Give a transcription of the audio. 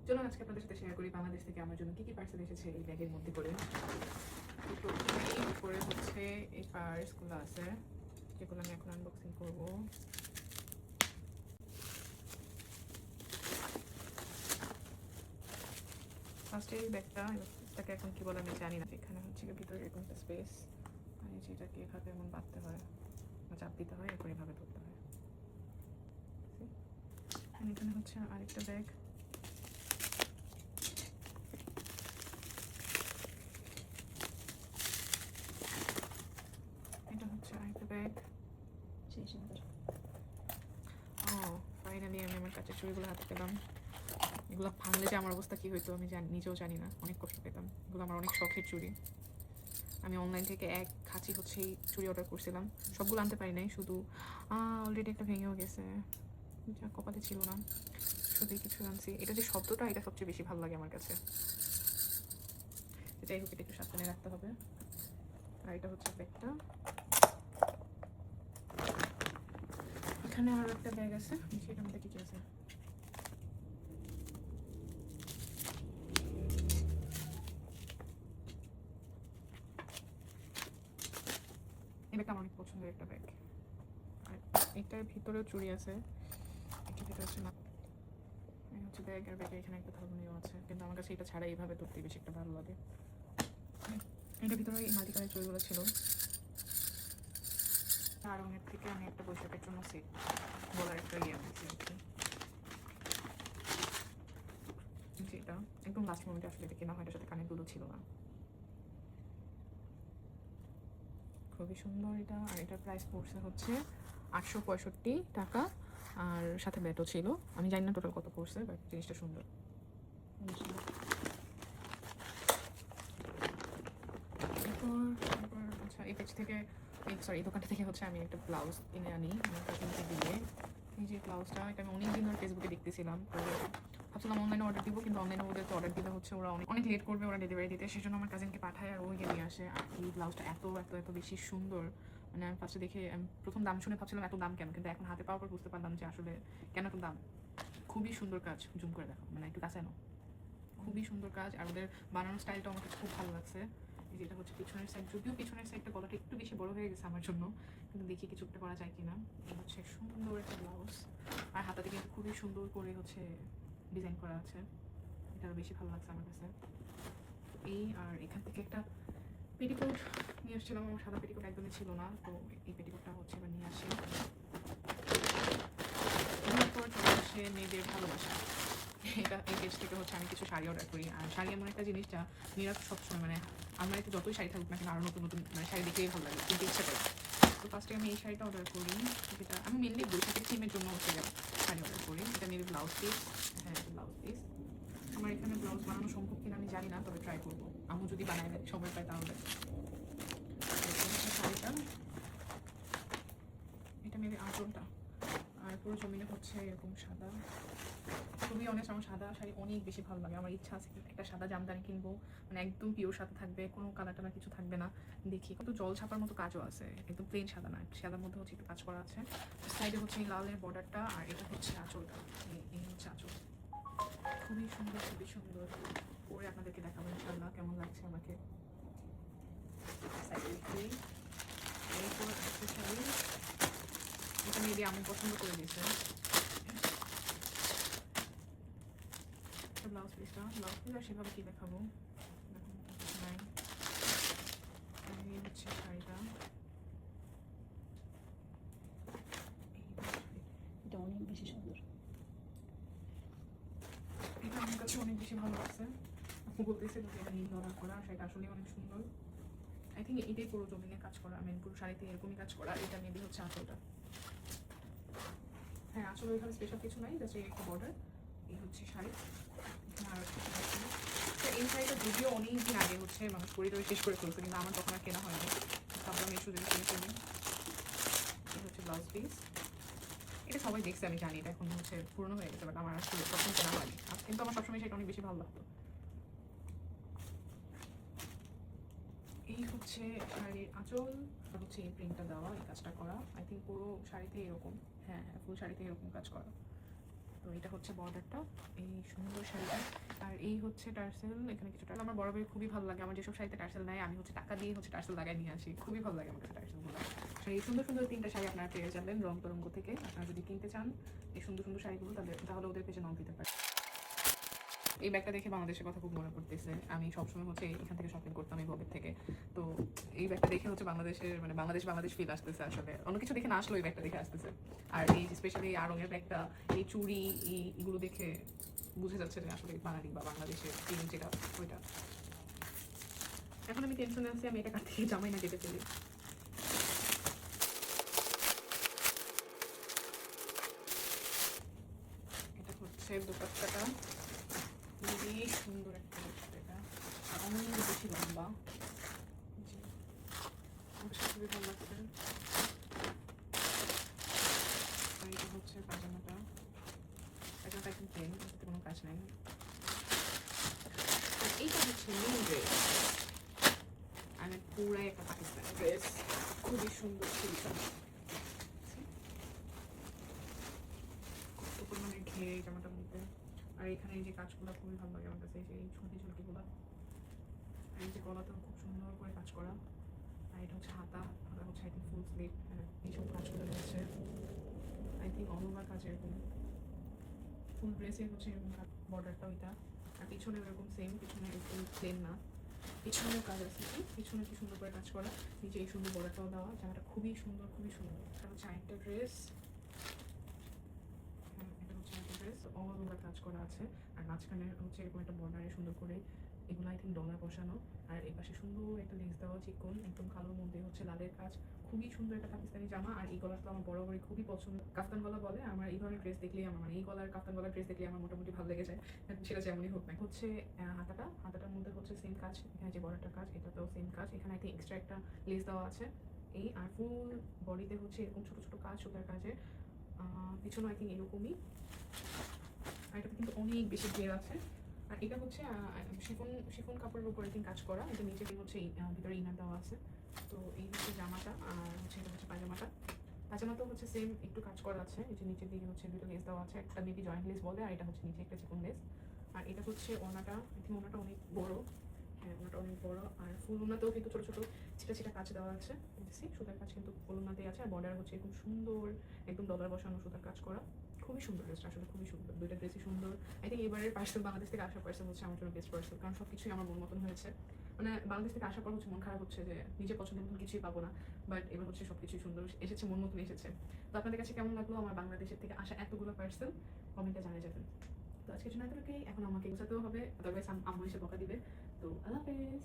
চলুন আজকে আপনাদের সাথে শেয়ার করি বাংলাদেশ থেকে আমার জন্য কি পার্সেল এসেছে এই ব্যাগের মধ্যে করে। তো এই উপরে হচ্ছে এই পার্সগুলো আছে যেগুলো আমি এখন আনবক্সিং করবো। ফার্স্টে এই ব্যাগটাকে এখন কি বলে আমি জানি না। এখানে হচ্ছে ভিতরে এরকম একটা স্পেস, মানে যেটাকে এভাবে এমন বাঁধতে হয়, চাপ দিতে হয়, এরপর এভাবে ধরতে হয়। এখানে হচ্ছে আরেকটা ব্যাগ, এটা হচ্ছে আরেকটা ব্যাগ। ফাইনালি আমি আমার কাছের চুড়িগুলো হাতে পেলাম। এগুলো ভাঙলে যে আমার অবস্থা কী হইতো আমি নিজেও জানি না, অনেক কষ্ট পেতাম। এগুলো আমার অনেক শখের চুড়ি। আমি অনলাইন থেকে এক খাঁচি হচ্ছে চুড়ি অর্ডার করছিলাম, সবগুলো আনতে পারি নাই, শুধু অলরেডি একটা ভেঙেও গেছে, যা কপালে ছিল না, শুধুই কিছু আনছি। এটা যে শব্দটা, এটা সবচেয়ে বেশি ভালো লাগে আমার কাছে। যাই হোক, এটা একটু সাবধানে রাখতে হবে। আর এটা হচ্ছে ব্যাগটা। এখানে আরও একটা ব্যাগ আছে, সেটার মধ্যে কিছু আছে। এই ব্যাগটা আমার অনেক পছন্দের একটা ব্যাগ। আর এটার ভিতরেও চুড়ি আছে, এটার ভিতরে হচ্ছে না, হচ্ছে ব্যাগ। আর ব্যাগে এখানে একটা ধরনীয় আছে, কিন্তু আমার কাছে এটা ছাড়া এইভাবে ধরতে বেশি একটা ভালো লাগে। এটার ভিতরে এই মাল্টি কালারের চুড়িগুলো ছিল। আর রঙের থেকে আমি একটা বৈশাখের জন্য সেট বলার একটা ইয়ে আছে আর কি। যেটা একদম লাস্ট মোমেন্টে আসলে এটা কেনা হয়, এটার সাথে কানের দুলও ছিল না। খুবই সুন্দর এটা। আর এটার প্রাইস পড়ছে হচ্ছে 865 টাকা, আর সাথে ব্যাটও ছিল। আমি জানি না টোটাল কত পড়ছে, বাট জিনিসটা সুন্দর। আচ্ছা, এই পেজ থেকে এই দোকানটা থেকে হচ্ছে আমি একটা ব্লাউজ কিনে আনি আমার কাজিনকে দিয়ে। এই যে ব্লাউজটা, এটা আমি অনেক দিন ধরে ফেসবুকে দেখতেছিলাম, তো ভাবছিলাম অনলাইনে অর্ডার দিব, কিন্তু অনলাইনে ওদেরকে অর্ডার দিলে হচ্ছে ওরা অনেক লেট করবে ওরা ডেলিভারি দিতে, সেই জন্য আমার কাজিনকে পাঠায় আর ওই নিয়ে আসে। আর এই ব্লাউজটা এত এত এত বেশি সুন্দর, মানে আমি ফার্স্টে দেখে আমি প্রথম দাম শুনে ভাবছিলাম এত দাম কেন, কিন্তু এখন হাতে পাওয়ার পর বুঝতে পারলাম যে আসলে কেন এত দাম। খুবই সুন্দর কাজ, জুম করে দেখো, মানে একটু কাছে নাও, খুবই সুন্দর কাজ। আর ওদের বানানোর স্টাইলটা আমার কাছে খুব ভালো লাগছে। যেটা হচ্ছে পিছনের সাইড, যদিও পিছনের সাইডটা গলাটা একটু বেশি বড় হয়ে গেছে আমার জন্য, কিন্তু দেখি কিছু একটা করা যায় কিনা। এই হচ্ছে সুন্দর একটা ব্লাউজ, আর হাতাতে কিন্তু খুবই সুন্দর করে হচ্ছে ডিজাইন করা আছে, এটা আরও বেশি ভালো লাগছে আমার কাছে। এই আর এখান থেকে একটা পেটিকোট নিয়ে আসছিলাম, আমার সাদা পেটিকোট একদমই ছিল না, তো এই পেটিকোটটা হচ্ছে এবার নিয়ে আসি। এরপর চলে আসে মেয়েদের ভালোবাসা। এটা এই পেজ থেকে হচ্ছে আমি কিছু শাড়ি অর্ডার করি। আর শাড়ি এমন একটা জিনিস যা মেয়েরা সবসময়, মানে আমার একটু যতই শাড়ি থাকুক না কেন, আরও নতুন নতুন মানে শাড়ি দেখলেই ভালো লাগে, কিন্তু ইচ্ছা করে। তো ফার্স্টে আমি এই শাড়িটা অর্ডার করি, যেটা আমি মেনলি বৈশাখের থিমের জন্য হচ্ছে শাড়ি অর্ডার করি। এটা মেবি ব্লাউজ পিস, হ্যাঁ ব্লাউজ পিস। আমার এখানে ব্লাউজ বানানো সম্ভব কিনা আমি জানি না, তবে ট্রাই করবো, আমি যদি বানাই সময় পাই তাহলে। শাড়িটা, এটা মেবি আঁচলটা, আর পুরো জমিনে হচ্ছে এরকম সাদা। খুবই অনেস্ট, আমার সাদা শাড়ি অনেক বেশি ভালো লাগে। আমার ইচ্ছা আছে একটা সাদা জামদানি কিনবো, মানে একদম পিওর সাদা থাকবে, কোনো কালার টালার কিছু থাকবে না। দেখি কত জল ছাপার মতো কাজও আছে, একদম প্লেন সাদা না, সাদার মধ্যে হচ্ছে একটু কাজ করা আছে। সাইডে হচ্ছে এই লালের বর্ডারটা, আর এটা হচ্ছে আঁচলটা, এই হচ্ছে আঁচল। খুবই সুন্দর, খুবই সুন্দর পরে আপনাদেরকে দেখাবো ইনশাল্লাহ কেমন লাগছে আমাকে। এরপর একটা শাড়ি, এটা মেবি আমি পছন্দ করে দিয়েছে। ব্লাউজ পিসটা, ব্লাউজ পিস আর সেভাবে কি দেখাবো, নাই। এই হচ্ছে শাড়িটা, এটা অনেক বেশি সুন্দর, এটা আমার কাছে অনেক বেশি ভালো লাগছে। আপনি বলতেছেন যে এটা নীল অর্ডার করা, সেটা আসলে অনেক সুন্দর। আই থিঙ্ক এটাই পুরো জমিনে কাজ করা, আমি পুরো শাড়িতে এরকমই কাজ করা। এটা মেবি হচ্ছে আঁচলটা, হ্যাঁ আঁচল ওইভাবে স্পেশাল কিছু নাই, জাস্ট এই একটা বর্ডার। এই হচ্ছে শাড়ি। আর তো এই শাড়িটা যদিও অনেক দিন আগে হচ্ছে মানুষ পরিচয় শেষ করে ফেলছে, কিন্তু আমার তখন আর কেনা হয়নি, ভাবলাম এই সুযোগে কিনে ফেলি। এই হচ্ছে ব্লাউজ পিস, এটা সবাই দেখছে আমি জানি, এটা এখন হচ্ছে পুরনো হয়ে গেছে, বাট আমার আসলে সবসময় কেনা হয়নি, কিন্তু আমার সবসময় সেটা অনেক বেশি ভালো লাগতো। এই হচ্ছে শাড়ির আঁচল, হচ্ছে এই প্রিন্টটা দেওয়া, এই কাজটা করা। আই থিঙ্ক পুরো শাড়িতে এরকম, হ্যাঁ ফুল শাড়িতে এরকম কাজ করা। তো এটা হচ্ছে বর্ডারটা, এই সুন্দর শাড়িটা। এই হচ্ছে টার্সেল, এখানে কিছু টার্সেল আমার বরাবরই খুবই ভালো লাগে। আমার যেসব শাড়িতে টার্সেল নেয় আমি হচ্ছে টাকা দিয়ে হচ্ছে টার্সেল লাগাই নিয়ে আসি, খুবই ভালো লাগে আমার কাছে টার্সেলগুলো। এই সুন্দর সুন্দর 3টা শাড়ি আপনারা পেয়ে যাবেন রং তরঙ্গ থেকে। আপনারা যদি কিনতে চান এই সুন্দর সুন্দর শাড়িগুলো তাহলে ওদের পেজে নক দিতে পারেন। এই ব্যাগটা দেখে বাংলাদেশের কথা খুব মনে পড়তেছে। আমি সবসময় হচ্ছে এখান থেকে শপিং করতাম, এই ববের থেকে। তো এই ব্যাগটা দেখে হচ্ছে বাংলাদেশের মানে বাংলাদেশ ফিল আসতেছে। আসলে অন্য কিছু দেখে না আসলেও এই ব্যাগটা দেখে আসতেছে। আর এই স্পেশালি আর রঙের ব্যাগটা, এই চুড়ি, এইগুলো দেখে বুঝে যাচ্ছে যে আসলে বাঙালি বা বাংলাদেশের ফিল যেটা ওইটা। এখন আমি টেনশনে আছি আমি এটা কার থেকে জামাই না কেটে ফেলি। এটা হচ্ছে দোপাট্টাটা, খুবই সুন্দর একটা এটা, আর অনেক বেশি লম্বা। জি, আমার কাছে খুবই ভালো লাগছে। আর এটা হচ্ছে পাজামাটা, পাজামাটা একদম প্লেন, এটাতে কোনো কাজ নেই। আর এইটা হচ্ছে মেন ড্রেস, আমি পুরাই একটা পাকিস্তানি ড্রেস, খুবই সুন্দর ছবিটা। কত পরিমাণে ঘের এই জামাটার মধ্যে। আর এখানে এই যে কাজগুলো খুবই ভালো লাগে আমার কাছে, এই ঝুঁকি ঝুঁকিগুলো। আর এই যে গলাতেও খুব সুন্দর করে কাজ করা। আর এটা হচ্ছে হাতা হচ্ছে আই থিঙ্ক ফুল স্লিভ, এইসব কাজগুলো হচ্ছে আই থিঙ্ক অল ওভার কাজ এরকম। ফুল ড্রেসে হচ্ছে এরকম বর্ডারটা ওইটা, আর পিছনে এরকম সেম, পিছনে এরকম প্লেন না, পিছনেও কাজ আছে। কি পিছনে কি সুন্দর করে কাজ করা, নিচে এই সুন্দর বর্ডারটাও দেওয়া। জামাটা খুবই সুন্দর, খুবই সুন্দর। এটা হচ্ছে আরেকটা ড্রেস, এটা হচ্ছে আরেকটা ড্রেস, অল ওভার কাজ করা আছে। আর মাঝখানে হচ্ছে এরকম একটা বর্ডারে সুন্দর করে এগুলো আই থিঙ্ক ডলার বসানো। আর এই পাশে সুন্দর একটা লেস দেওয়া চিকন, একদম কালোর মধ্যে হচ্ছে লালের কাজ। খুবই সুন্দর একটা পাকিস্তানি জামা। আর এই গলাটা আমার বরাবরই খুবই পছন্দ, কাফতান গলা বলে। আমার এই ধরনের ড্রেস দেখলেই আমার মানে এই গলার কাফতান গলার ড্রেস দেখলেই আমার মোটামুটি ভালো লেগে যায়, সেটা যেমনই হোক না। হচ্ছে হাতাটার মধ্যে হচ্ছে সেম কাজ, এখানে যে বড়টার কাজ এটাতেও সেম কাজ। এখানে আই থিঙ্ক এক্সট্রা একটা লেস দেওয়া আছে। এই আর ফুল বডিতে হচ্ছে এরকম ছোটো ছোটো কাজ, সুতার কাজে। পিছনে আই থিঙ্ক এরকমই। আর এটাতে কিন্তু অনেক বেশি ঘের আছে। আর এটা হচ্ছে শিফন শিফন কাপড়ের উপর একদিন কাজ করা। এটা নিচে হচ্ছে ভিতরে ইনার দেওয়া আছে। তো এই হচ্ছে জামাটা, আর হচ্ছে এটা হচ্ছে পাজামাটা। পাজামাতেও হচ্ছে সেম একটু কাজ করা আছে। এই যে নিচের দিকে হচ্ছে দুটো লেস দেওয়া আছে, একটা মেবি জয়েন্ট লেস বলে, আর এটা হচ্ছে নিচে একটা চিকন লেস। আর এটা হচ্ছে ওনাটা, আই থিঙ্ক ওনাটা অনেক বড়। হ্যাঁ, ওনাটা অনেক বড়। আর ফুল ওনাতেও কিন্তু ছোটো ছোটো ছিটা ছিটা কাজ দেওয়া আছে, দেখছি সুতার কাজ কিন্তু ফুল ওনাতেই আছে। আর বর্ডার হচ্ছে এরকম সুন্দর একদম ডলার বসানো সুতার কাজ করা। খুবই সুন্দর ড্রেসটা, আসলে খুবই সুন্দর। দুইটা ড্রেসই সুন্দর। আই থিঙ্ক এবারের পার্সেল, বাংলাদেশ থেকে আসা পার্সেল হচ্ছে আমার জন্য বেস্ট পার্সেল, কারণ সব কিছুই আমার মন মতন হয়েছে। মানে বাংলাদেশ থেকে আসার পর হচ্ছে মন খারাপ হচ্ছে যে নিজের পছন্দের মতন কিছুই পাবো না, বাট এবার হচ্ছে সব কিছুই সুন্দর এসেছে, মন মতন এসেছে। তো আপনাদের কাছে কেমন লাগলো আমার বাংলাদেশের থেকে আসা এতগুলো পার্সেল, কমেন্টে জানিয়ে যাবেন। তো আজকের জন্য এতটুকুই, এখন আমাকে বোঝাতেও হবে, আদারওয়াইজ আম্মু এসে বকা দিবে। তো আল্লাহ হাফেজ।